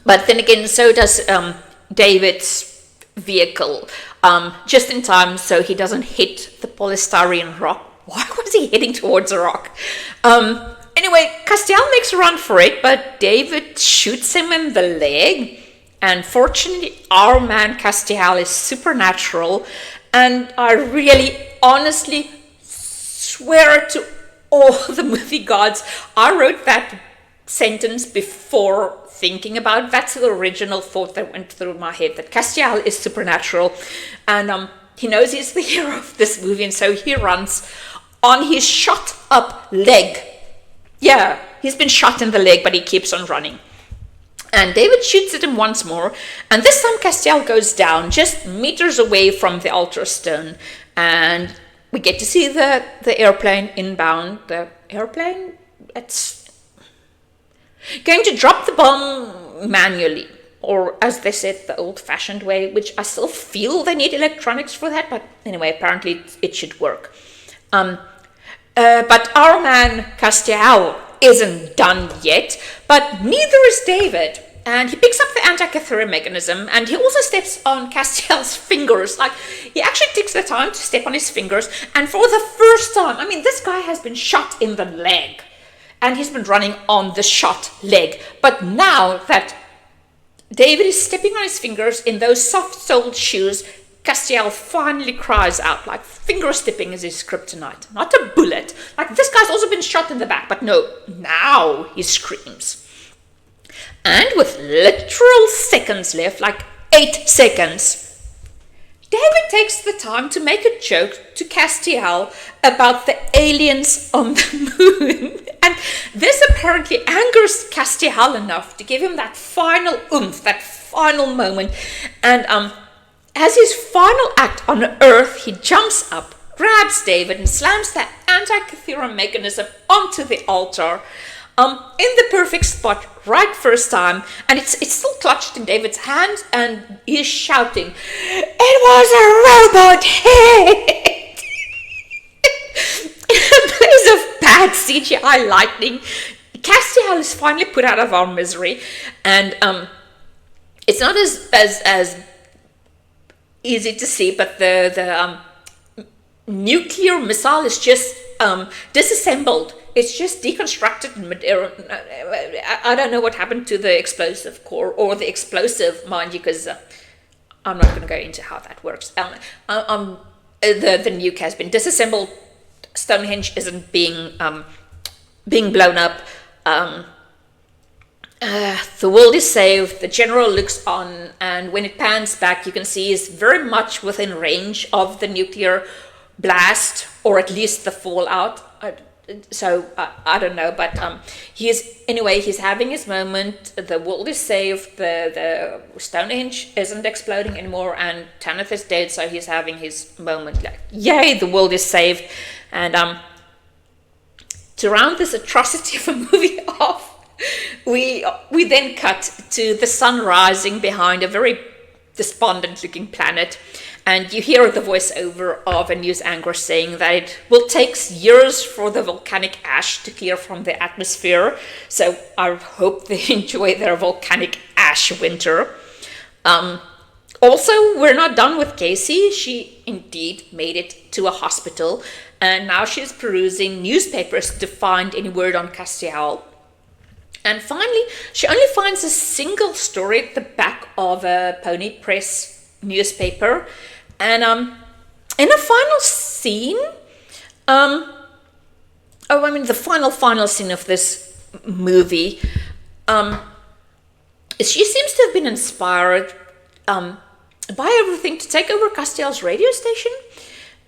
A: But then again, so does David's vehicle, just in time so he doesn't hit the polystyrene rock. Why was he heading towards a rock? Anyway, Castiel makes a run for it, but David shoots him in the leg. And fortunately, our man Castiel is supernatural. And I really, honestly swear to all the movie gods, I wrote that sentence before thinking about it. That's the original thought that went through my head, that Castiel is supernatural. And he knows he's the hero of this movie, and so he runs on his shot up leg. Yeah, he's been shot in the leg, but he keeps on running. And David shoots at him once more, and this time Castiel goes down just meters away from the altar stone, and we get to see the airplane inbound. The airplane, it's going to drop the bomb manually, or as they said, the old-fashioned way, which I still feel they need electronics for that, but anyway, apparently it should work. But our man Castiel isn't done yet, but neither is David. And he picks up the anti-catherium mechanism, and he also steps on Castiel's fingers. Like, he actually takes the time to step on his fingers, and for the first time, I mean, this guy has been shot in the leg, and he's been running on the shot leg. But now that David is stepping on his fingers in those soft-soled shoes, Castiel finally cries out, like, finger stepping is his kryptonite, not a bullet. Like, this guy's also been shot in the back, but no, now he screams. And with literal seconds left, like 8 seconds, David takes the time to make a joke to Castiel about the aliens on the moon. And this apparently angers Castiel enough to give him that final oomph, that final moment. And as his final act on Earth, he jumps up, grabs David, and slams that anti-catherium mechanism onto the altar. In the perfect spot, right first time, and it's still clutched in David's hand, and he's shouting, "It was a robot head!" In a place of bad CGI lightning, Castiel is finally put out of our misery, and it's not as easy to see, but the nuclear missile is just disassembled. It's just deconstructed in mid-air. I don't know what happened to the explosive core or the explosive, mind you, because I'm not going to go into how that works. The nuke has been disassembled. Stonehenge isn't being blown up. The world is saved. The general looks on, and when it pans back, you can see he's very much within range of the nuclear blast, or at least the fallout. So I don't know, but he's having his moment. The world is saved. The Stonehenge isn't exploding anymore, and Tanith is dead. So he's having his moment. Like, yay, the world is saved. And to round this atrocity of a movie off, we then cut to the sun rising behind a very despondent-looking planet. And you hear the voiceover of a news anchor saying that it will take years for the volcanic ash to clear from the atmosphere. So I hope they enjoy their volcanic ash winter. Also, we're not done with Casey. She indeed made it to a hospital. And now she's perusing newspapers to find any word on Castiel. And finally, she only finds a single story at the back of a Pony Press newspaper. And in a final scene, the final scene of this movie, she seems to have been inspired by everything to take over Castiel's radio station.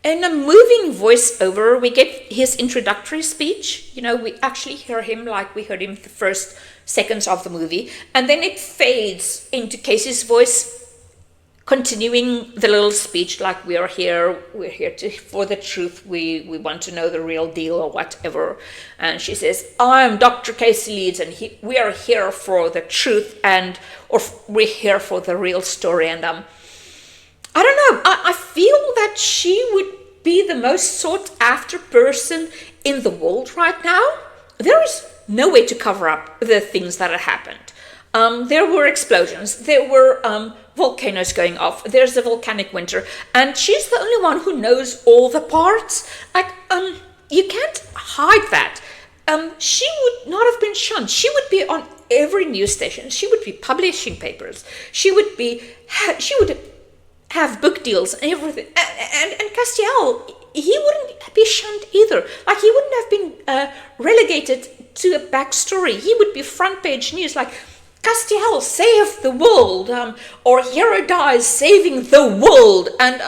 A: In a moving voiceover, we get his introductory speech. You know, we actually hear him like we heard him the first seconds of the movie. And then it fades into Casey's voice. continuing the little speech, like we're here for the truth, we want to know the real deal or whatever. And she says, I'm Dr. Casey Leeds, and we are here for the truth, or we're here for the real story. And I don't know, I feel that she would be the most sought after person in the world right now. There is no way to cover up the things that had happened. There were explosions, there were volcanoes going off, there's a volcanic winter, and she's the only one who knows all the parts. Like, you can't hide that. She would not have been shunned. She would be on every news station. She would be publishing papers. She would have book deals and everything. And Castiel, he wouldn't be shunned either. Like, he wouldn't have been relegated to a backstory. He would be front page news, like, Castiel saved the world, or hero dies saving the world, and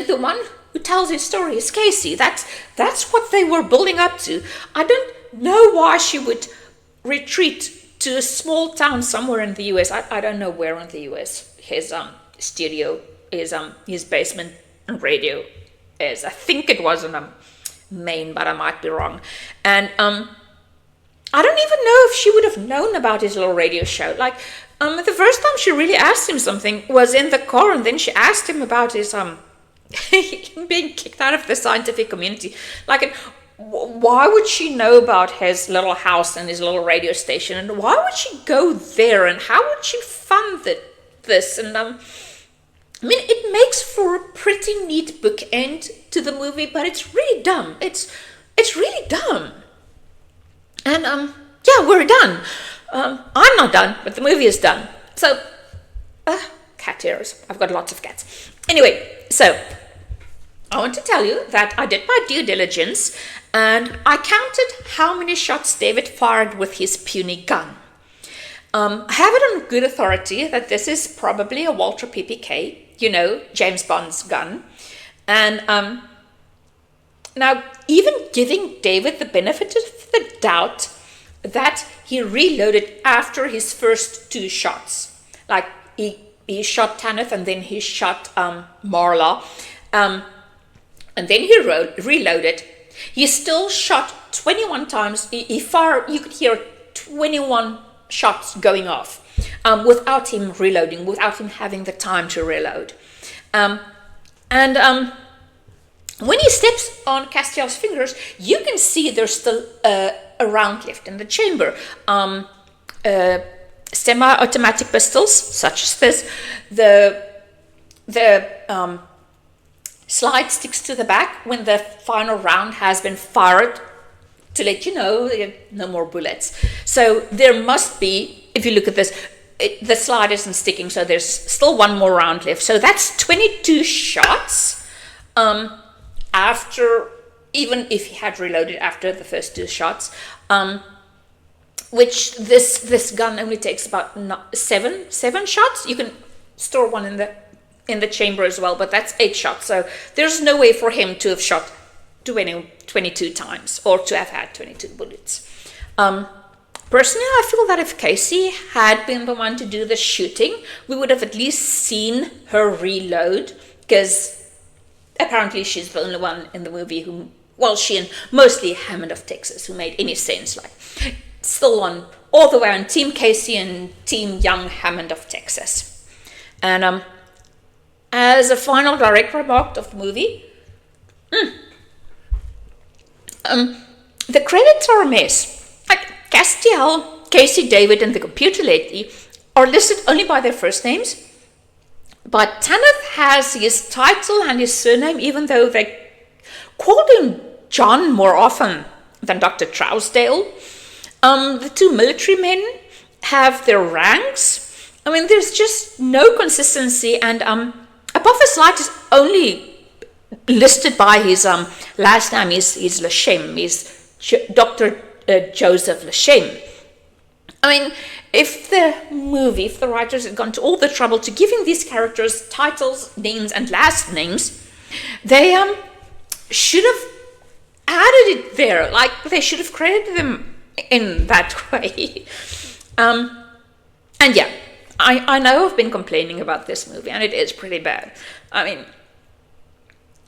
A: the one who tells his story is Casey. That's what they were building up to. I don't know why she would retreat to a small town somewhere in the US. I don't know where in the US his studio is, his basement and radio is. I think it was in Maine, but I might be wrong. And I don't even know if she would have known about his little radio show. Like, the first time she really asked him something was in the car, and then she asked him about his being kicked out of the scientific community. Like, why would she know about his little house and his little radio station, and why would she go there, and how would she fund this? And I mean, it makes for a pretty neat bookend to the movie, but it's really dumb. It's really dumb. And, yeah, we're done. I'm not done, but the movie is done. So, cat ears. I've got lots of cats. Anyway, so, I want to tell you that I did my due diligence, and I counted how many shots David fired with his puny gun. I have it on good authority that this is probably a Walter PPK, James Bond's gun. And, now, even giving David the benefit of the doubt that he reloaded after his first 2 shots. Like, he shot Tanith, and then he shot Marla, and then he reloaded. He still shot 21 times. He fired, you could hear 21 shots going off without him reloading, without him having the time to reload. When he steps on Castiel's fingers, you can see there's still a round left in the chamber. Semi-automatic pistols, such as this, the slide sticks to the back when the final round has been fired to let you know there are no more bullets. So there must be, if you look at this, the slide isn't sticking, so there's still one more round left. So that's 22 shots. After, even if he had reloaded after the first 2 shots, which this gun only takes about 7 shots. You can store one in the chamber as well, but that's 8 shots. So there's no way for him to have shot 22 times, or to have had 22 bullets. Personally, I feel that if Casey had been the one to do the shooting, we would have at least seen her reload, because apparently she's the only one in the movie she and mostly Hammond of Texas, who made any sense. Like, still all the way on Team Casey and Team Young Hammond of Texas. And as a final direct remark of the movie, the credits are a mess. Like, Castiel, Casey, David, and the computer lady are listed only by their first names. But Tanith has his title and his surname, even though they called him John more often than Dr. Trousdale. The 2 military men have their ranks. I mean, there's just no consistency. And Above his light is only listed by his last name is Lashem. He's Dr. Joseph Lashem. I mean, if the writers had gone to all the trouble to giving these characters titles, names, and last names, they should have added it there. Like, they should have credited them in that way. And yeah, I know I've been complaining about this movie, and it is pretty bad. I mean,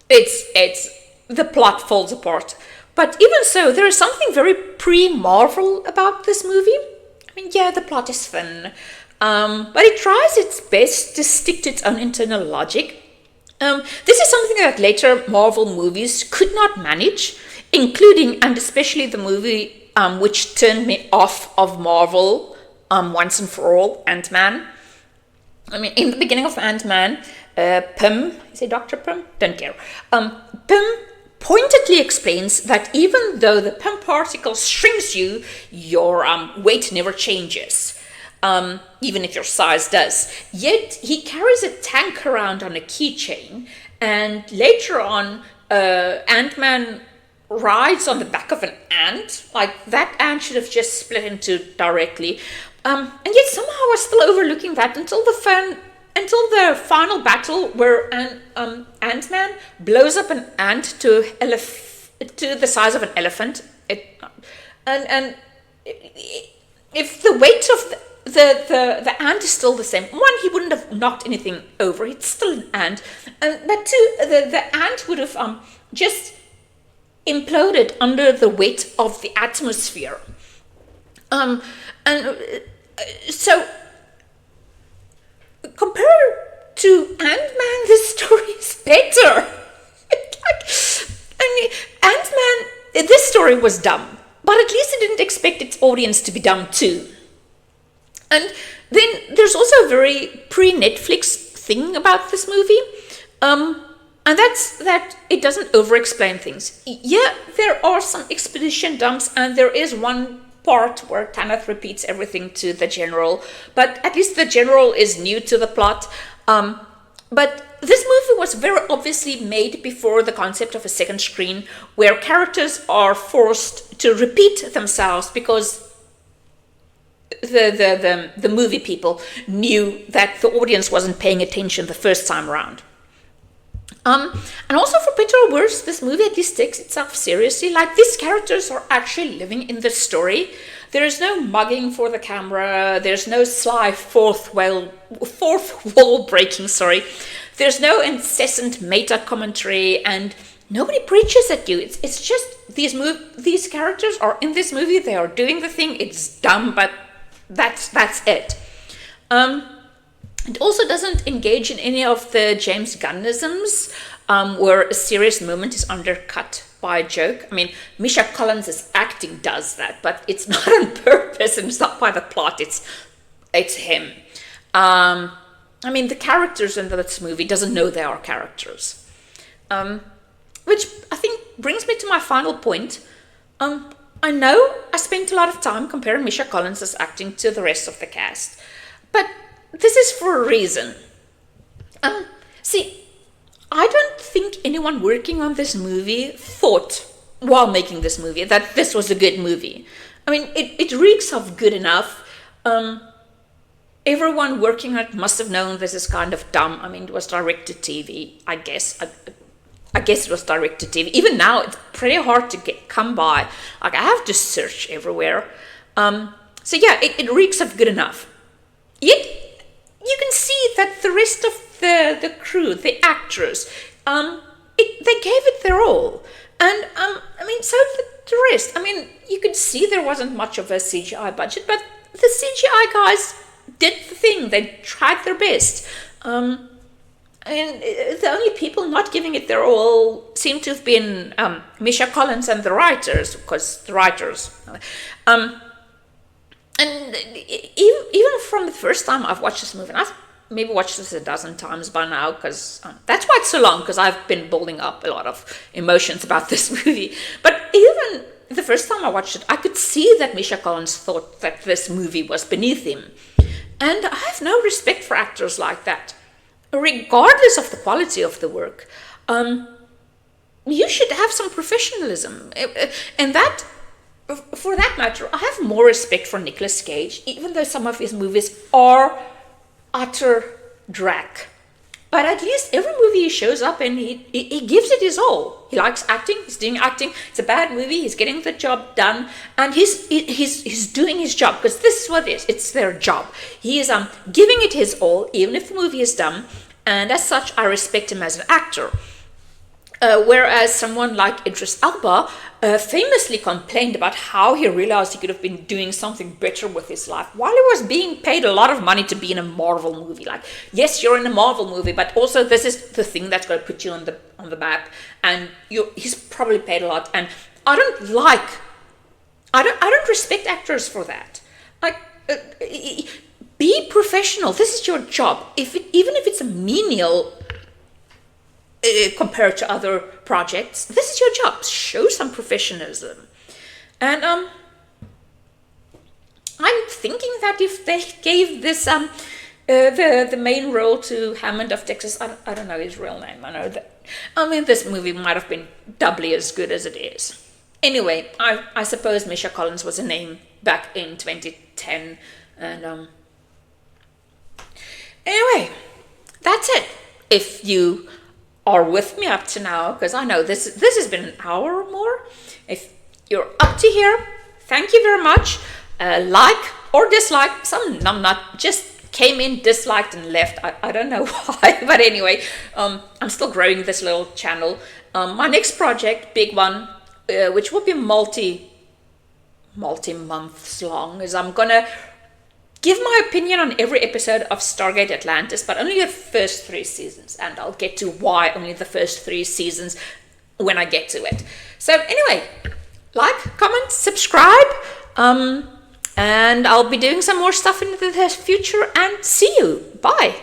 A: it's the plot falls apart. But even so, there is something very pre-Marvel about this movie. I mean, yeah, the plot is thin, but it tries its best to stick to its own internal logic. This is something that later Marvel movies could not manage, including and especially the movie which turned me off of Marvel once and for all, Ant-Man. I mean, in the beginning of Ant-Man, Pym, is it Dr. Pym? Don't care. Pym pointedly explains that even though the Pym particle shrinks you, your weight never changes, even if your size does. Yet he carries a tank around on a keychain, and later on, Ant-Man rides on the back of an ant. Like, that ant should have just split into directly. And yet somehow I was still overlooking that until the final battle where Ant-Man blows up an ant to the size of an elephant. And if the weight of the ant is still the same, one, he wouldn't have knocked anything over. It's still an ant. But two, the ant would have just imploded under the weight of the atmosphere. So compared to Ant-Man, this story is better. Ant-Man, this story was dumb, but at least it didn't expect its audience to be dumb too. And then there's also a very pre-Netflix thing about this movie, and that's that it doesn't over-explain things. Yeah, there are some exposition dumps, and there is one part where Tanith repeats everything to the general, but at least the general is new to the plot. But this movie was very obviously made before the concept of a second screen, where characters are forced to repeat themselves because the movie people knew that the audience wasn't paying attention the first time around. And also, for better or worse, this movie at least takes itself seriously. Like, these characters are actually living in the story. There is no mugging for the camera. There's no sly fourth wall breaking. There's no incessant meta commentary, and nobody preaches at you. It's just these characters are in this movie. They are doing the thing. It's dumb, but that's it. It also doesn't engage in any of the James Gunnisms, where a serious moment is undercut by a joke. I mean, Misha Collins' acting does that, but it's not on purpose, and it's not by the plot. It's him. I mean, the characters in this movie doesn't know they are characters, which I think brings me to my final point. I know I spent a lot of time comparing Misha Collins' acting to the rest of the cast, but this is for a reason. See, I don't think anyone working on this movie thought, while making this movie, that this was a good movie. I mean, it reeks of good enough. Everyone working on it must have known this is kind of dumb. I mean, it was direct-to-TV, I guess. I guess it was direct-to-TV. Even now, it's pretty hard to come by. Like, I have to search everywhere. So yeah, it reeks of good enough. Yet, you can see that the rest of the crew, the actors, they gave it their all. And, I mean, so did the rest. I mean, you could see there wasn't much of a CGI budget, but the CGI guys did the thing. They tried their best. And the only people not giving it their all seem to have been Misha Collins and the writers, because the writers. And even from the first time I've watched this movie, and I've maybe watched this a dozen times by now, because that's why it's so long, because I've been building up a lot of emotions about this movie. But even the first time I watched it, I could see that Misha Collins thought that this movie was beneath him. And I have no respect for actors like that. Regardless of the quality of the work, you should have some professionalism. And that, for that matter, I have more respect for Nicolas Cage, even though some of his movies are utter drag. But at least every movie he shows up in, he gives it his all. He likes acting. He's doing acting. It's a bad movie. He's getting the job done, and he's doing his job, because this is what it is. It's their job. He is giving it his all, even if the movie is dumb. And as such, I respect him as an actor. Whereas someone like Idris Elba famously complained about how he realized he could have been doing something better with his life while he was being paid a lot of money to be in a Marvel movie. Like, yes, you're in a Marvel movie, but also this is the thing that's going to put you on the map, and he's probably paid a lot. And I don't respect actors for that. Like, be professional. This is your job. Even if it's a menial compared to other projects, this is your job. Show some professionalism. And I'm thinking that if they gave this the main role to Hammond of Texas, I don't know his real name. I mean, this movie might have been doubly as good as it is. Anyway, I suppose Misha Collins was a name back in 2010, and anyway, that's it. If you are with me up to now, because I know this has been an hour or more. If you're up to here, thank you very much. Like or dislike. Some numbnut just came in, disliked, and left. I don't know why, but anyway, I'm still growing this little channel. My next project, big one, which will be multi-months long, is I'm gonna give my opinion on every episode of Stargate Atlantis, but only the first 3 seasons, and I'll get to why only the first 3 seasons when I get to it. So anyway, like, comment, subscribe, and I'll be doing some more stuff in the future, and see you. Bye.